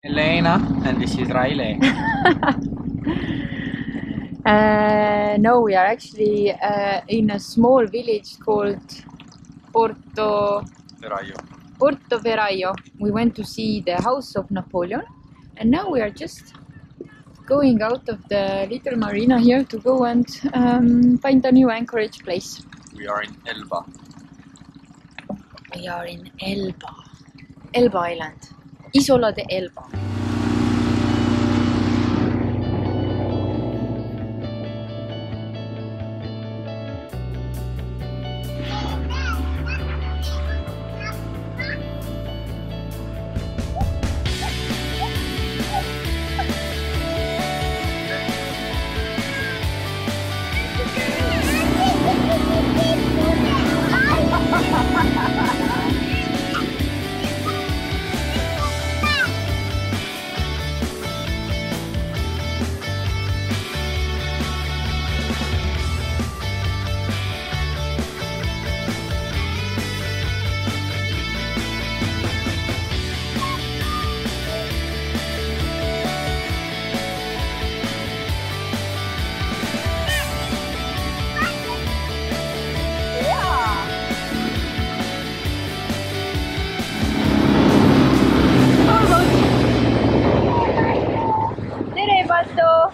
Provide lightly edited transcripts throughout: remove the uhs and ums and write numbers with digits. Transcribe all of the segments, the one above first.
Elena, and this is Riley. No, we are actually in a small village called Porto Ferraio. We went to see the house of Napoleon, and now we are just going out of the little marina here to go and find a new anchorage place. We are in Elba. We are in Elba Island, Isola de Elba. Bato.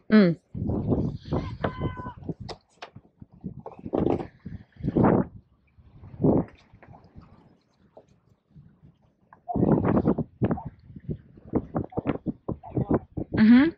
Mm. Mm-hmm.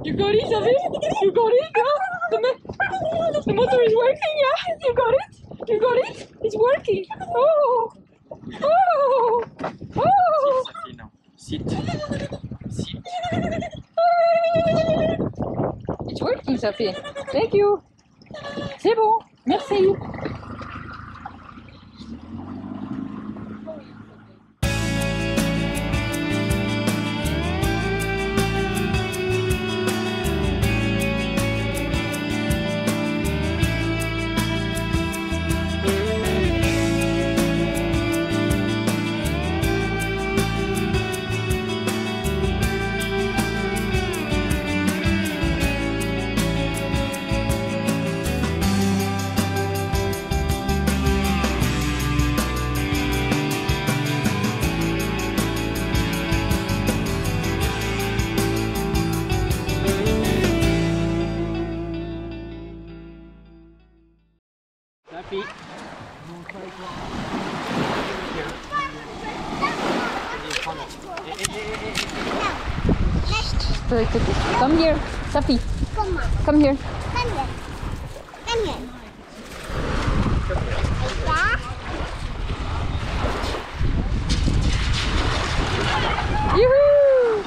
You got it, Sophie? You got it? Yeah? The motor is working, yeah? You got it? You got it? It's working. Oh! Oh! Oh! Sophie, now. Sit. Sit. It's working, Sophie. Thank you. C'est bon. Merci. So I took it. Come here, Safi. Come on. Come here. Come here. Come here. Yeah. Yoo-hoo!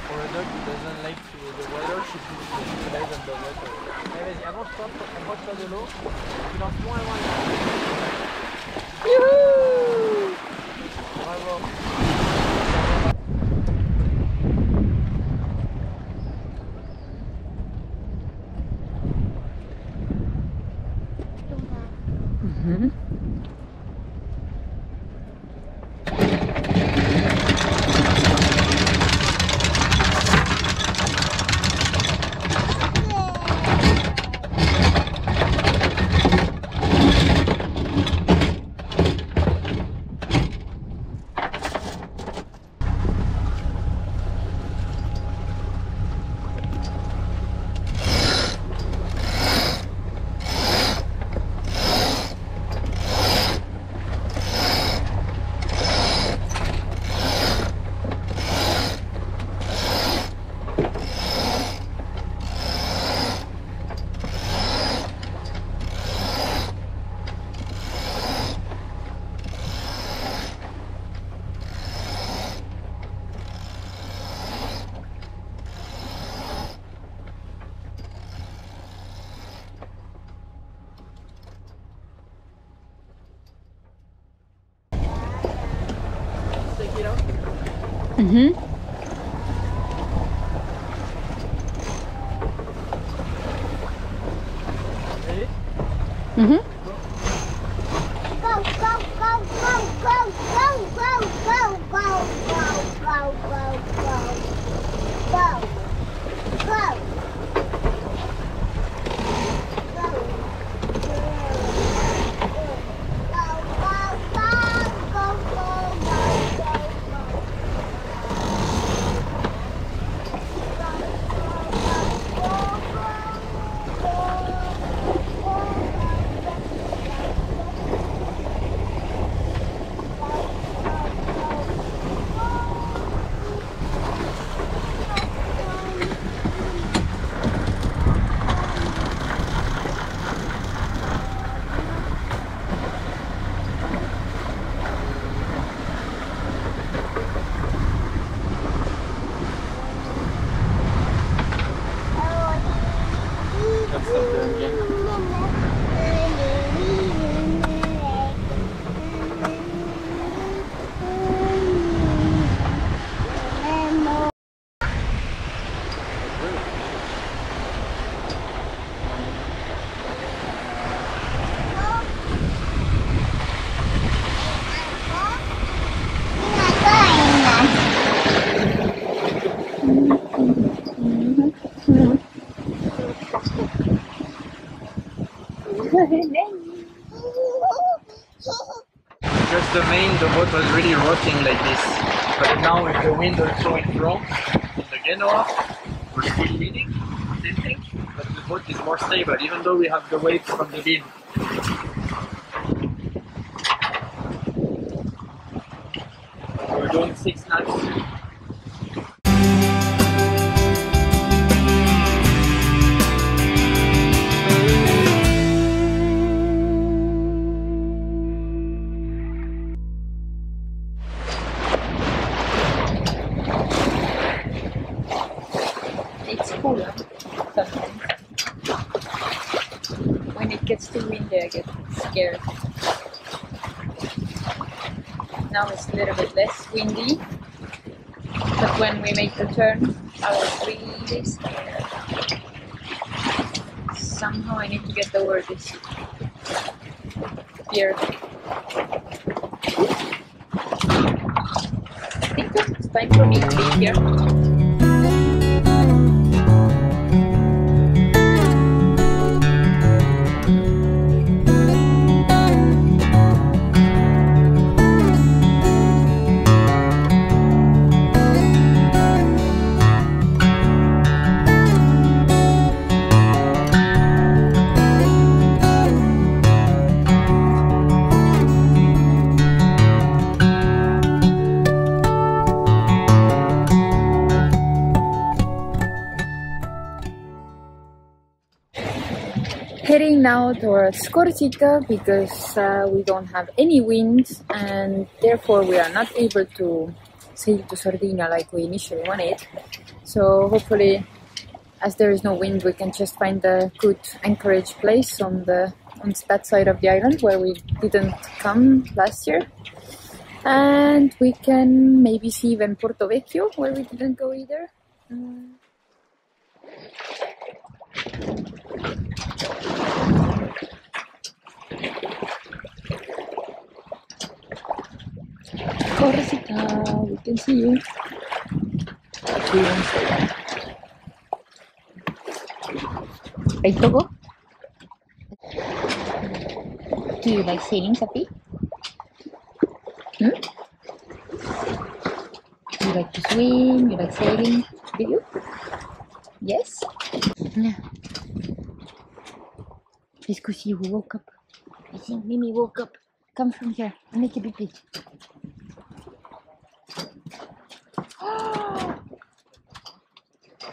For a dog who doesn't like the water, she plays on the water. Vas-y, avance-toi de l'eau. Tu lances loin, loin, loin. Yoo-hoo! Bravo. Mhm. Mhm. Ready? Mhm. Go, go, go, go, go, go, go, go, go, go, go, go, go, go. That's not the game. Because the boat was really rocking like this. But now with the wind also in front, in the Genoa, we're still leading, tilting, but the boat is more stable, even though we have the waves from the wind. We're doing 6 knots. It's cool sometimes. When it gets too windy, I get scared. Now it's a little bit less windy, but when we make the turn, I was really scared. Somehow I need to get over this fear. I think it's time for me to leave here. steering now towards Corsica because we don't have any wind and therefore we are not able to sail to Sardinia like we initially wanted. So hopefully, as there is no wind, we can just find a good anchorage place on that side of the island where we didn't come last year. And we can maybe see even Porto Vecchio where we didn't go either. Corsica, we can see you. Hey, Togo? Do you like sailing, Sapi? Hmm? You like to swim? You like sailing? Do you? Yes? Yeah. Let's go see who woke up. I think Mimi woke up. Come from here. I'll make a big plate.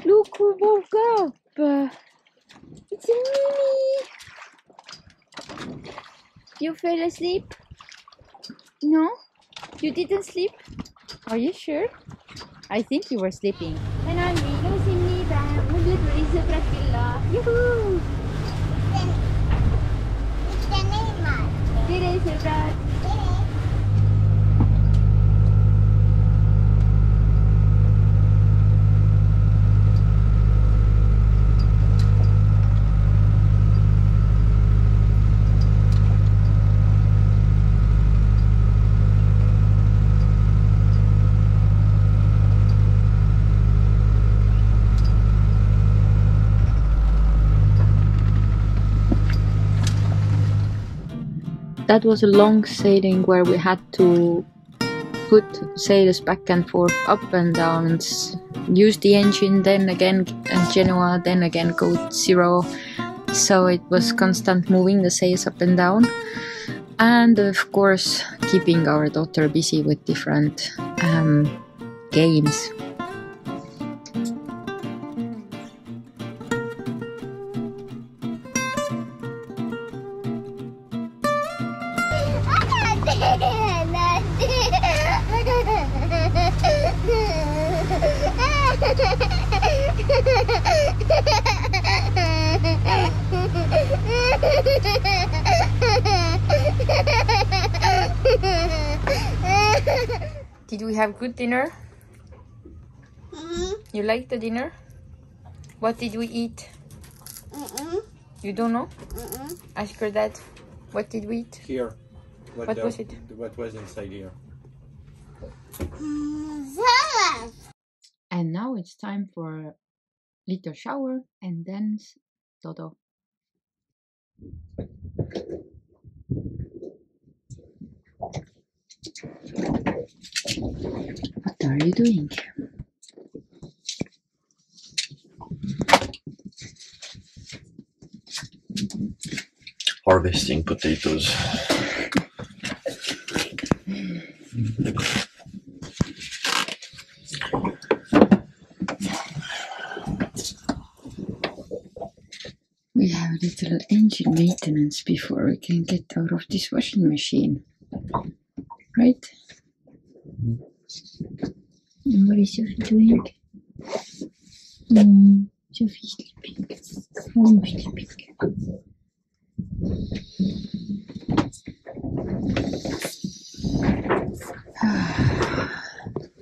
Look who woke up! It's a Mimi! You fell asleep? No? You didn't sleep? Are you sure? I think you were sleeping. Yoo-hoo! That was a long sailing where we had to put sails back and forth, up and down, and use the engine, then again Genoa, then again go 0. So it was constant moving the sails up and down. And of course, keeping our daughter busy with different games. Did we have good dinner? You like the dinner? What did we eat? You don't know? Ask your dad. What did we eat? Here. What was it? What was inside here? And now it's time for a little shower and then Dodo. What are you doing? Harvesting potatoes. We have a little engine maintenance before we can get out of this washing machine. Right? And what is Sophie doing? Sophie's sleeping. Almost sleeping.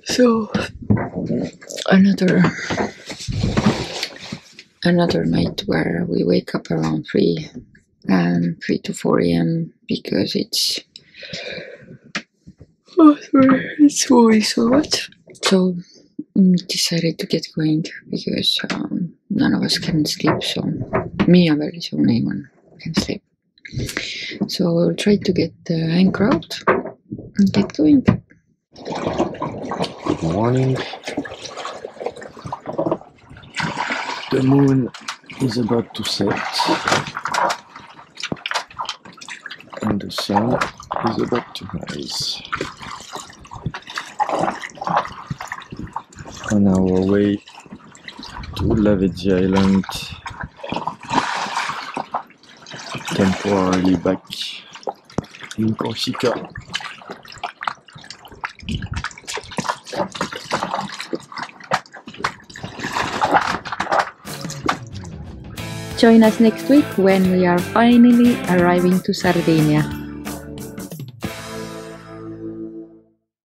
So another night where we wake up around 3 to 4 a.m. because it's moving so much. So decided to get going because none of us can sleep. So me, I'm very sure anyone can sleep. So we'll try to get the anchor out and get going. Good morning. The moon is about to set and the sun is about to rise. On our way to Lavezzi Island temporarily back in Corsica. Join us next week when we are finally arriving to Sardinia.